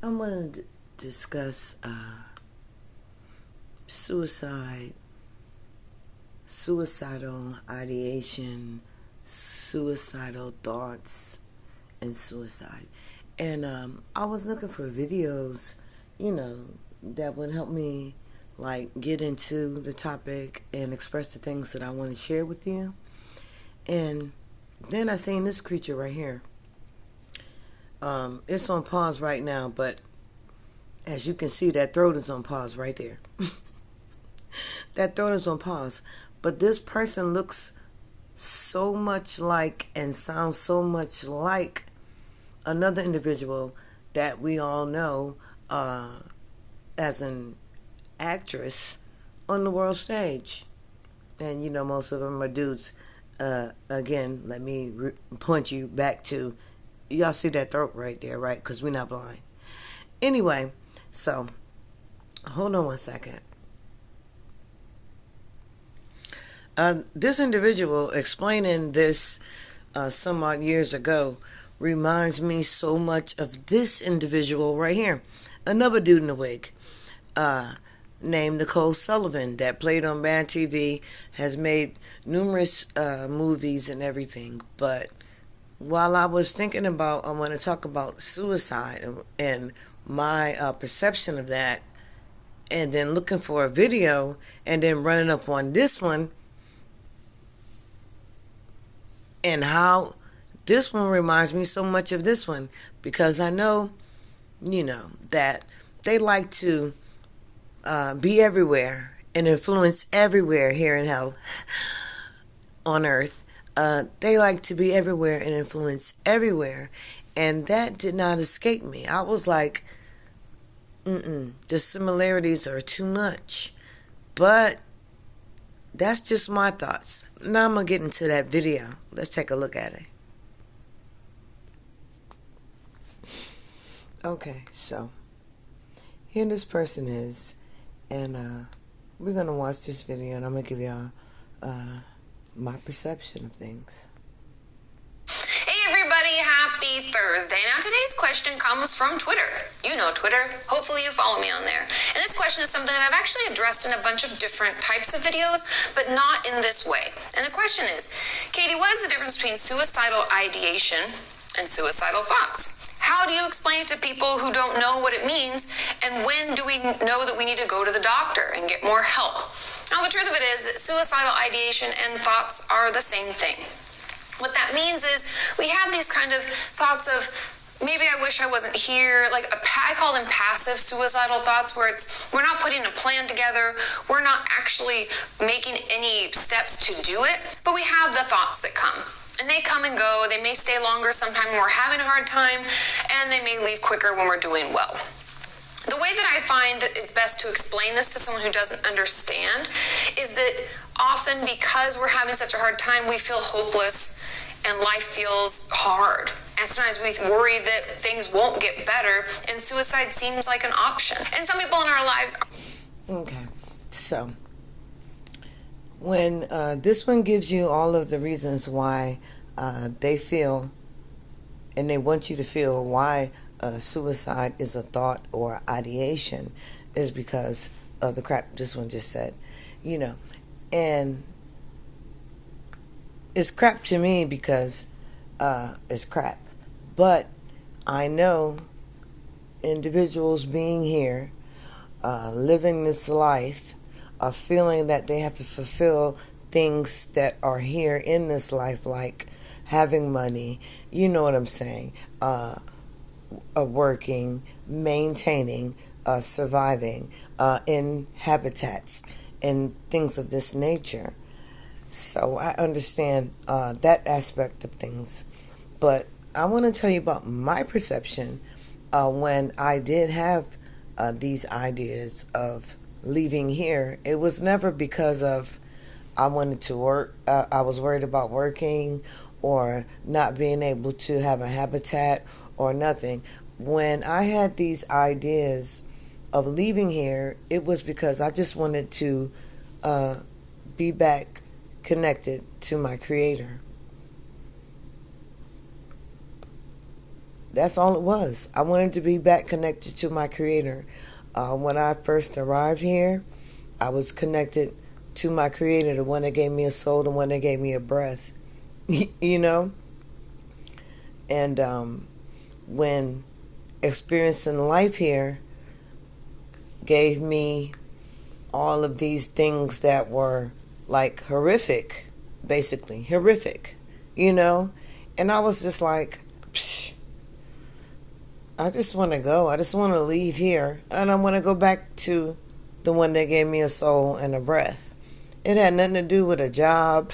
I'm going to discuss suicide, suicidal ideation, suicidal thoughts, and suicide. And I was looking for videos, that would help me get into the topic and express the things that I want to share with you. And then I seen this creature right here. It's on pause right now, but as you can see, that throat is on pause right there. That throat is on pause. But this person looks so much like and sounds so much like another individual that we all know as an actress on the world stage. And most of them are dudes. Again, let me point you back to, y'all see that throat right there, right? Because we're not blind. Anyway, so hold on one second. This individual explaining this some odd years ago reminds me so much of this individual right here. Another dude in a wig named Nicole Sullivan that played on Bad TV, has made numerous movies and everything. But while I was thinking about, I want to talk about suicide and my perception of that, and then looking for a video and then running up on this one, and how this one reminds me so much of this one, because I know, that they like to be everywhere and influence everywhere here in hell on earth. They like to be everywhere and influence everywhere, and that did not escape me. I was like, the similarities are too much. But that's just my thoughts. Now I'm going to get into that video. Let's take a look at it. Okay, so here this person is, and we're going to watch this video, and I'm going to give y'all my perception of things. Hey everybody, happy Thursday. Now today's question comes from Twitter. You know Twitter. Hopefully you follow me on there. And this question is something that I've actually addressed in a bunch of different types of videos, but not in this way. And the question is, Katie, what is the difference between suicidal ideation and suicidal thoughts? How do you explain it to people who don't know what it means? And when do we know that we need to go to the doctor and get more help? Now the truth of it is that suicidal ideation and thoughts are the same thing. What that means is we have these kind of thoughts of, maybe I wish I wasn't here. I call them passive suicidal thoughts, where we're not putting a plan together, we're not actually making any steps to do it, but we have the thoughts that come. And they come and go. They may stay longer sometime when we're having a hard time, and they may leave quicker when we're doing well. The way that I find it's best to explain this to someone who doesn't understand is that often, because we're having such a hard time, we feel hopeless and life feels hard. And sometimes we worry that things won't get better, and suicide seems like an option. And some people in our lives Okay, so when this one gives you all of the reasons why they feel, and they want you to feel why suicide is a thought or ideation, is because of the crap this one just said, and it's crap to me because it's crap. But I know individuals being here, living this life, feeling that they have to fulfill things that are here in this life, like having money, you know what I'm saying, working, maintaining, surviving in habitats and things of this nature. So I understand that aspect of things. But I want to tell you about my perception when I did have these ideas of leaving here. It was never because of I wanted to work. I was worried about working or not being able to have a habitat or nothing. When I had these ideas of leaving here, it was because I just wanted to be back connected to my Creator. That's all it was. I wanted to be back connected to my creator. When I first arrived here, I was connected to my creator, the one that gave me a soul, the one that gave me a breath. You know? And when experiencing life here gave me all of these things that were like horrific, basically horrific, you know, and I was just like, psh, I just want to go. I just want to leave here, and I want to go back to the one that gave me a soul and a breath. It had nothing to do with a job.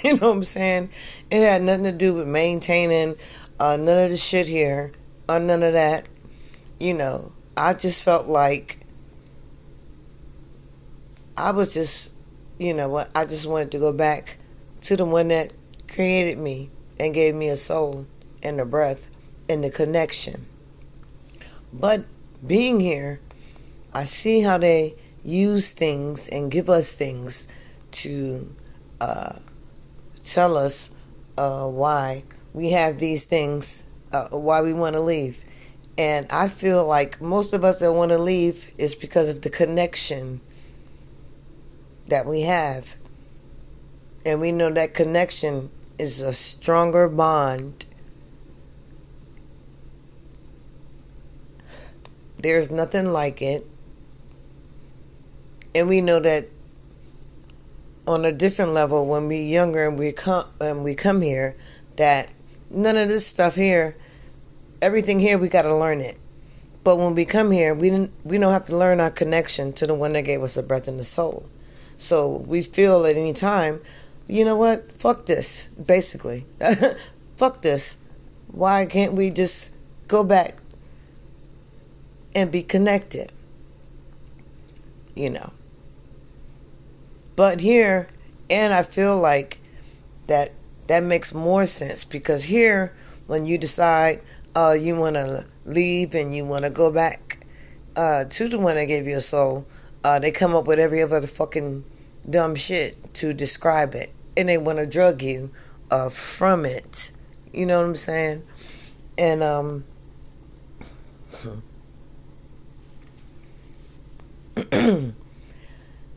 You know what I'm saying? It had nothing to do with maintaining none of the shit here, none of that. You know, I just felt like I was just, you know what, I just wanted to go back to the one that created me and gave me a soul and a breath and the connection. But being here, I see how they use things and give us things to tell us why we have these things, why we want to leave. And I feel like most of us that want to leave is because of the connection that we have. And we know that connection is a stronger bond. There's nothing like it. And we know that on a different level when we're younger and we come here, that none of this stuff here, everything here, we got to learn it. But when we come here, we don't have to learn our connection to the one that gave us a breath and a soul. So we feel at any time, you know what? Fuck this, basically. Fuck this. Why can't we just go back and be connected? You know. But here, and I feel like that makes more sense, because here, when you decide you want to leave and you want to go back to the one that gave you a soul, they come up with every other fucking dumb shit to describe it, and they want to drug you from it. You know what I'm saying? And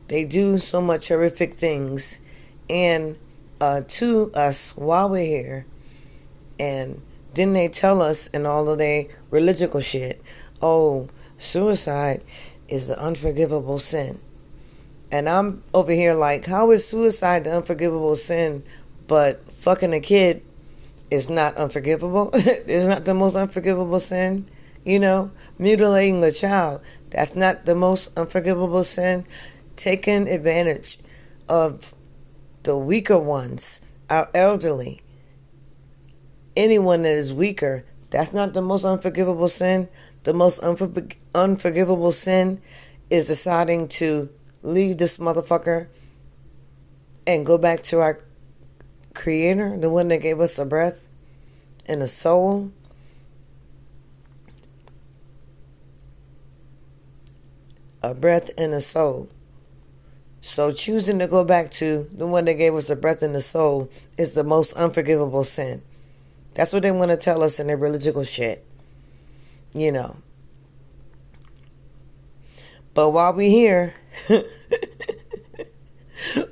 they do so much horrific things and to us while we're here. And then they tell us in all of their religious shit, oh, suicide is the unforgivable sin. And I'm over here like, how is suicide the unforgivable sin, but fucking a kid is not unforgivable? It's not the most unforgivable sin. You know, mutilating a child, that's not the most unforgivable sin. Taking advantage of the weaker ones, our elderly, anyone that is weaker, that's not the most unforgivable sin. The most unforgivable sin is deciding to leave this motherfucker and go back to our creator, the one that gave us a breath and a soul. A breath and a soul. So choosing to go back to the one that gave us a breath and a soul is the most unforgivable sin. That's what they want to tell us in their religious shit. You know. But while we here,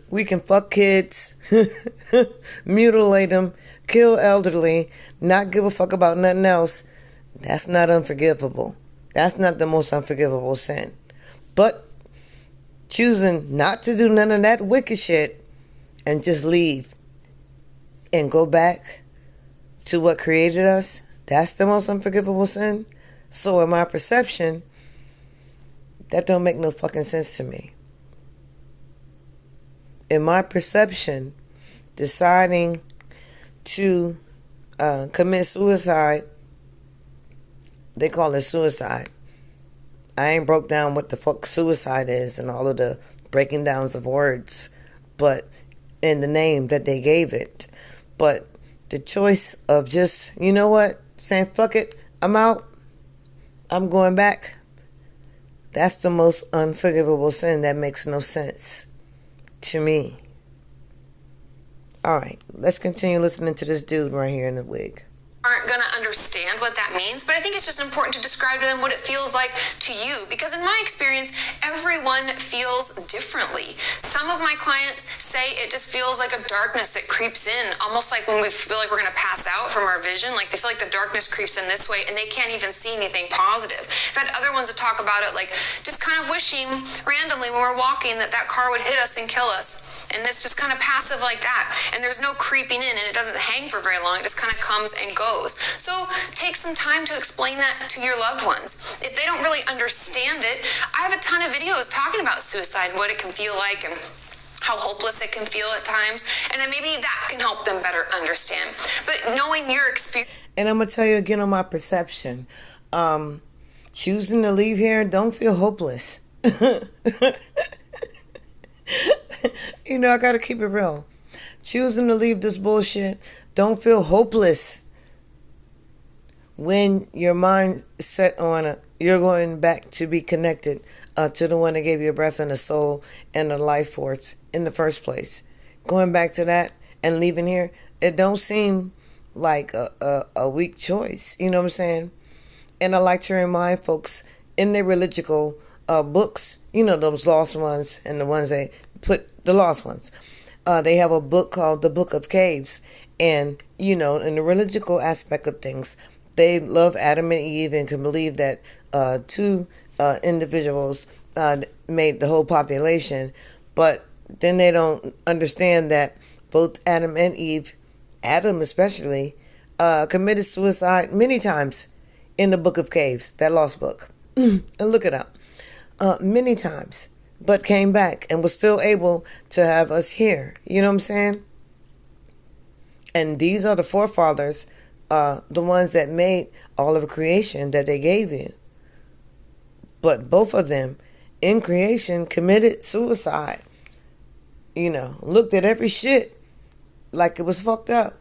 we can fuck kids, mutilate them, kill elderly, not give a fuck about nothing else. That's not unforgivable. That's not the most unforgivable sin. But choosing not to do none of that wicked shit and just leave and go back to what created us, that's the most unforgivable sin. So in my perception, that don't make no fucking sense to me. In my perception, deciding to commit suicide, they call it suicide. I ain't broke down what the fuck suicide is and all of the breaking downs of words, but in the name that they gave it. But the choice of just, you know what, saying fuck it, I'm out, I'm going back, that's the most unforgivable sin. That makes no sense to me. Alright, let's continue listening to this dude right here in the wig. aren't going to understand what that means, but I think it's just important to describe to them what it feels like to you, because in my experience, everyone feels differently. Some of my clients say it just feels like a darkness that creeps in, almost like when we feel like we're going to pass out from our vision, like they feel like the darkness creeps in this way and they can't even see anything positive. I've had other ones that talk about it like just kind of wishing randomly when we're walking that car would hit us and kill us. And it's just kind of passive like that. And there's no creeping in, and it doesn't hang for very long. It just kind of comes and goes. So take some time to explain that to your loved ones. If they don't really understand it, I have a ton of videos talking about suicide, what it can feel like, and how hopeless it can feel at times. And then maybe that can help them better understand. But knowing your experience. And I'm going to tell you again on my perception. Choosing to leave here, don't feel hopeless. You know, I gotta keep it real. Choosing to leave this bullshit, don't feel hopeless. When your mind is set on you're going back to be connected to the one that gave you a breath and a soul and a life force in the first place. Going back to that and leaving here, it don't seem like a weak choice. You know what I'm saying? And I like to remind folks in their religious books, you know, those lost ones and the ones they put, the lost ones. They have a book called The Book of Caves. And, you know, in the religious aspect of things, they love Adam and Eve and can believe that two individuals made the whole population. But then they don't understand that both Adam and Eve, Adam especially, committed suicide many times in the Book of Caves, that lost book. And look it up. Many times. But came back and was still able to have us here. You know what I'm saying? And these are the forefathers, the ones that made all of creation that they gave you. But both of them in creation committed suicide. You know, looked at every shit like it was fucked up.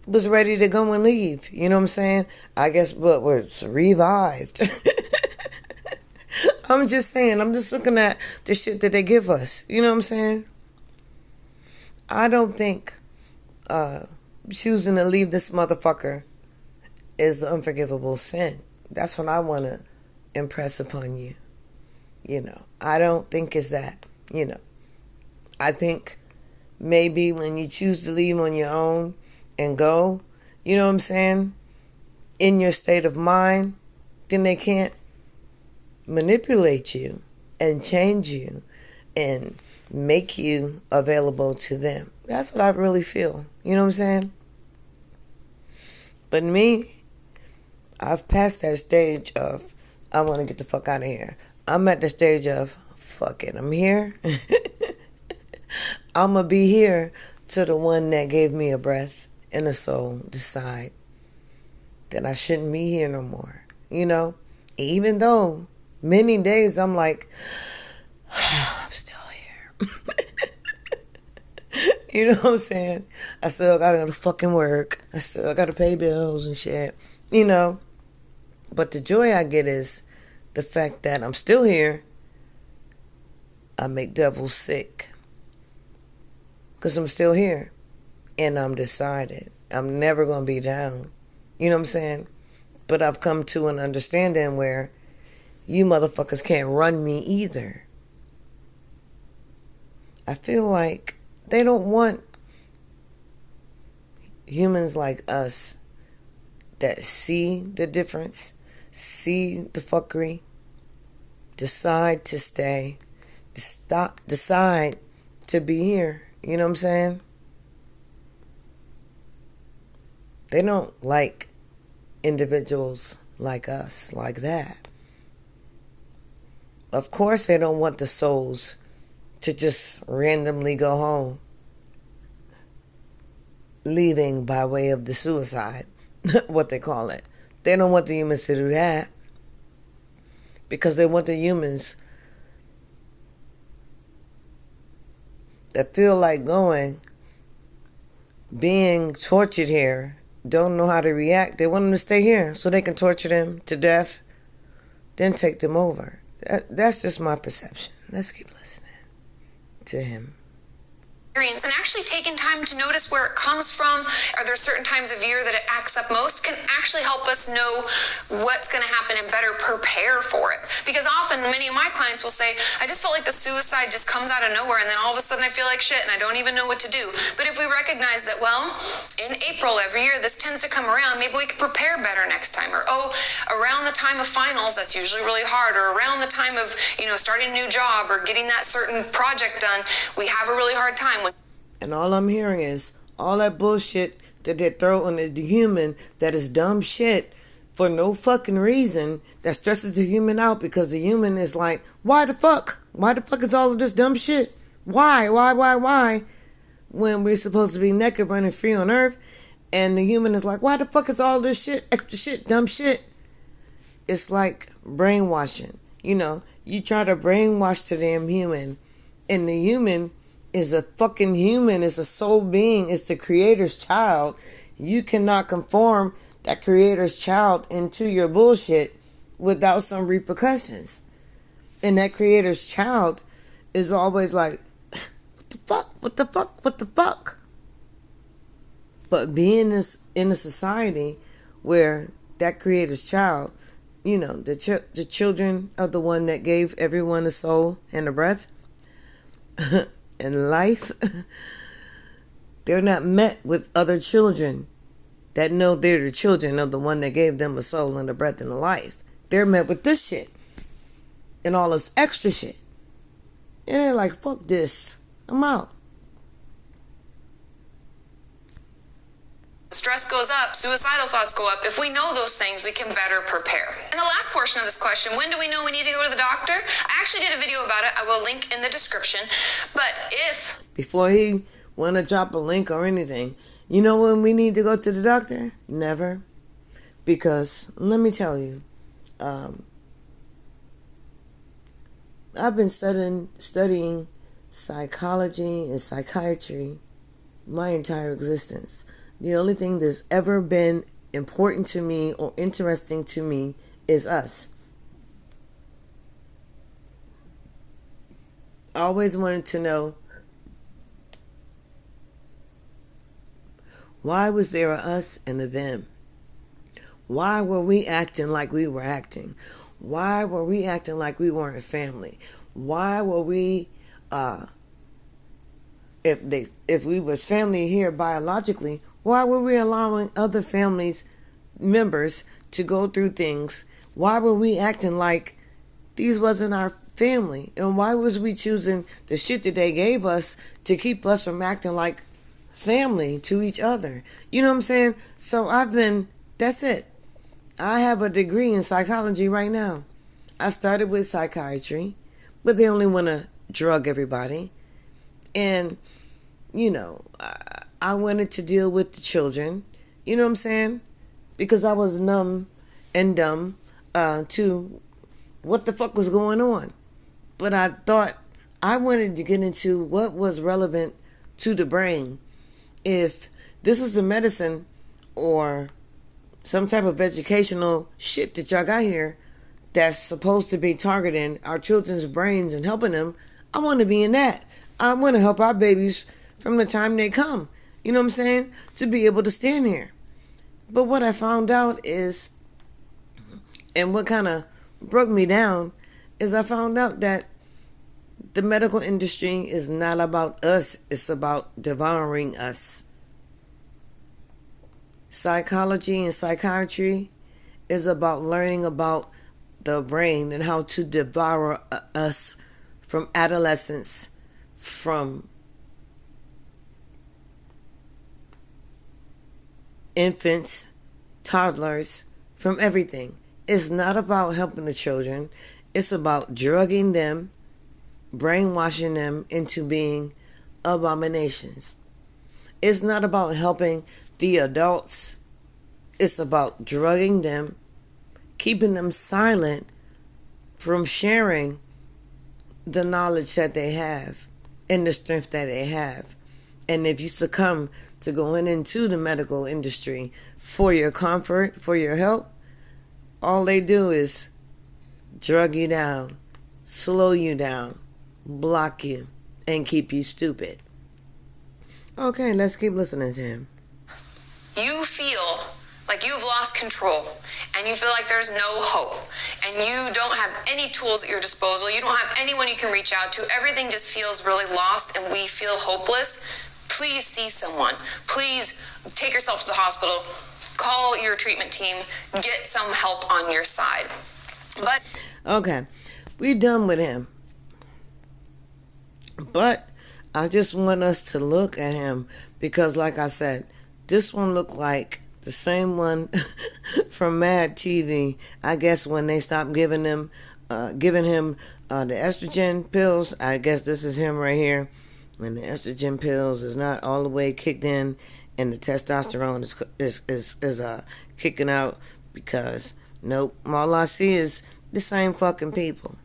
Was ready to go and leave. You know what I'm saying? I guess, but was revived. I'm just saying, I'm just looking at the shit that they give us. You know what I'm saying? I don't think choosing to leave this motherfucker is an unforgivable sin. That's what I want to impress upon you. You know, I don't think it's that. You know, I think maybe when you choose to leave on your own and go, you know what I'm saying, in your state of mind, then they can't manipulate you and change you and make you available to them. That's what I really feel. You know what I'm saying? But me, I've passed that stage of I want to get the fuck out of here. I'm at the stage of fuck it, I'm here. I'm going to be here till the one that gave me a breath and a soul decide that I shouldn't be here no more. You know? Even though many days I'm like, I'm still here. You know what I'm saying? I still gotta go to fucking work. I still gotta pay bills and shit. You know? But the joy I get is the fact that I'm still here. I make devils sick. Because I'm still here. And I'm decided. I'm never gonna be down. You know what I'm saying? But I've come to an understanding where you motherfuckers can't run me either. I feel like they don't want humans like us that see the difference, see the fuckery, decide to stay, decide to be here. You know what I'm saying? They don't like individuals like us, like that. Of course they don't want the souls to just randomly go home, leaving by way of the suicide, what they call it. They don't want the humans to do that because they want the humans that feel like going, being tortured here, don't know how to react. They want them to stay here so they can torture them to death, then take them over. That's just my perception. Let's keep listening to him. and actually taking time to notice where it comes from. Are there certain times of year that it acts up most? Can actually help us know what's going to happen and better prepare for it. Because often many of my clients will say, I just felt like the suicide just comes out of nowhere, and then all of a sudden I feel like shit and I don't even know what to do. But if we recognize that, well, in April every year this tends to come around, maybe we can prepare better next time. Or, oh, around the time of finals, that's usually really hard. Or around the time of, starting a new job or getting that certain project done, we have a really hard time. And all I'm hearing is all that bullshit that they throw on the human that is dumb shit for no fucking reason that stresses the human out, because the human is like, why the fuck? Why the fuck is all of this dumb shit? Why? When we're supposed to be naked running free on earth, and the human is like, why the fuck is all this shit, extra shit, dumb shit? It's like brainwashing. You try to brainwash the damn human, and the human is a fucking human, is a soul being, is the creator's child. You cannot conform that creator's child into your bullshit without some repercussions. And that creator's child is always like, what the fuck? But being in a society where that creator's child, the children of the one that gave everyone a soul and a breath and life, they're not met with other children that know they're the children of the one that gave them a soul and a breath and a life. They're met with this shit and all this extra shit. And they're like, fuck this, I'm out. Stress goes up, suicidal thoughts go up. If we know those things, we can better prepare. And the last portion of this question, when do we know we need to go to the doctor? I actually did a video about it. I will link in the description. But before he want to drop a link or anything, you know when we need to go to the doctor? Never. Because, let me tell you, I've been studying psychology and psychiatry my entire existence. The only thing that's ever been important to me or interesting to me is us. I always wanted to know, why was there a us and a them? Why were we acting like we were acting? Why were we acting like we weren't a family? Why were we, if we was family here biologically, why were we allowing other families members to go through things? Why were we acting like these wasn't our family? And why was we choosing the shit that they gave us to keep us from acting like family to each other? You know what I'm saying? So that's it. I have a degree in psychology right now. I started with psychiatry, but they only want to drug everybody. And, I wanted to deal with the children, you know what I'm saying? Because I was numb and dumb to what the fuck was going on. But I thought I wanted to get into what was relevant to the brain. If this is a medicine or some type of educational shit that y'all got here that's supposed to be targeting our children's brains and helping them, I want to be in that. I want to help our babies from the time they come. You know what I'm saying? To be able to stand here. But what I found out is, and what kind of broke me down, is I found out that the medical industry is not about us. It's about devouring us. Psychology and psychiatry is about learning about the brain and how to devour us from adolescence, from infants, toddlers, from everything. It's not about helping the children. It's about drugging them, brainwashing them into being abominations. It's not about helping the adults. It's about drugging them, keeping them silent from sharing the knowledge that they have and the strength that they have. And if you succumb to going into the medical industry for your comfort, for your help, all they do is drug you down, slow you down, block you, and keep you stupid. Okay, let's keep listening to him. You feel like you've lost control and you feel like there's no hope and you don't have any tools at your disposal, you don't have anyone you can reach out to, everything just feels really lost and we feel hopeless, please see someone. Please take yourself to the hospital, call your treatment team, get some help on your side. But okay, we done with him. But I just want us to look at him because, like I said, this one looked like the same one from Mad TV. I guess when they stopped giving him the estrogen pills, I guess this is him right here. When the estrogen pills is not all the way kicked in, and the testosterone is kicking out because nope, all I see is the same fucking people.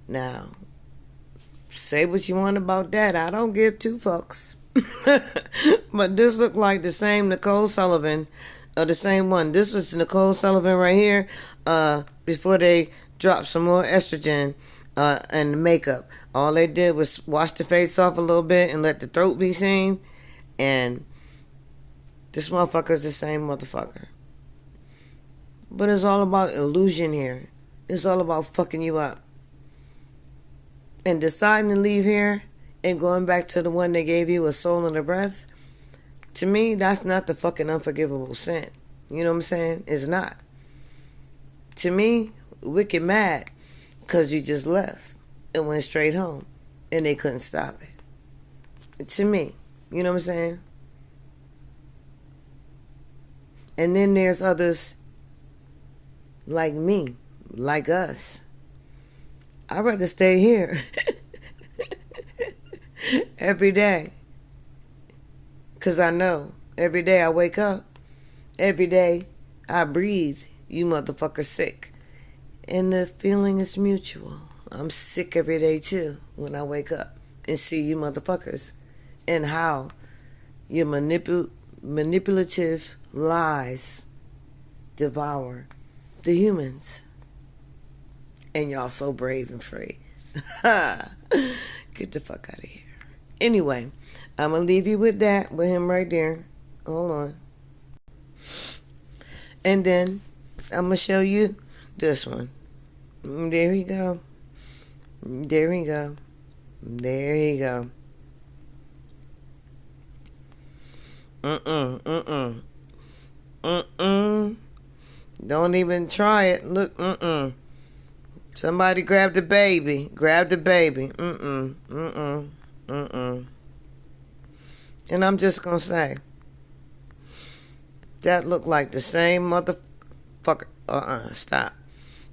Now, say what you want about that. I don't give two fucks. But this looked like the same Nicole Sullivan, the same one. This was Nicole Sullivan right here. Before they dropped some more estrogen and the makeup, all they did was wash the face off a little bit and let the throat be seen. And this motherfucker is the same motherfucker. But it's all about illusion here. It's all about fucking you up. And deciding to leave here and going back to the one that gave you a soul and a breath, to me, that's not the fucking unforgivable sin. You know what I'm saying? It's not. To me, wicked mad because you just left and went straight home and they couldn't stop it. To me, you know what I'm saying? And then there's others like me, like us. I'd rather stay here every day. Because I know every day I wake up, every day I breathe, you motherfuckers sick. And the feeling is mutual. I'm sick every day too when I wake up and see you motherfuckers and how your manipulative lies devour the humans. And y'all so brave and free. Get the fuck out of here. Anyway, I'm going to leave you with that, with him right there. Hold on. And then I'm going to show you this one. There we go. There we go. There you go. Don't even try it. Look, Somebody grab the baby. Grab the baby. And I'm just gonna say, that looked like the same motherfucker. Stop.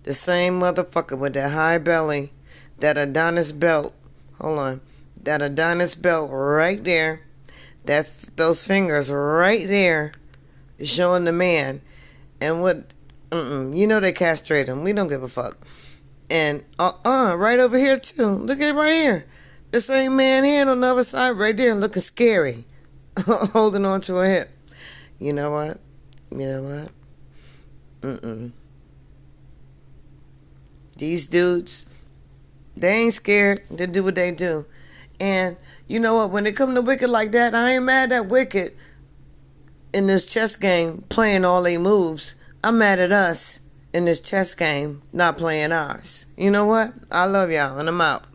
The same motherfucker with that high belly, that Adonis belt. Hold on. That Adonis belt right there. Those fingers right there, showing the man. And what? You know they castrate him. We don't give a fuck. And right over here too. Look at it right here. The same man here on the other side right there looking scary. Holding on to a hip. You know what? These dudes, they ain't scared. They do what they do. And you know what? When it come to Wicked like that, I ain't mad at Wicked in this chess game playing all they moves. I'm mad at us in this chess game not playing ours. You know what? I love y'all and I'm out.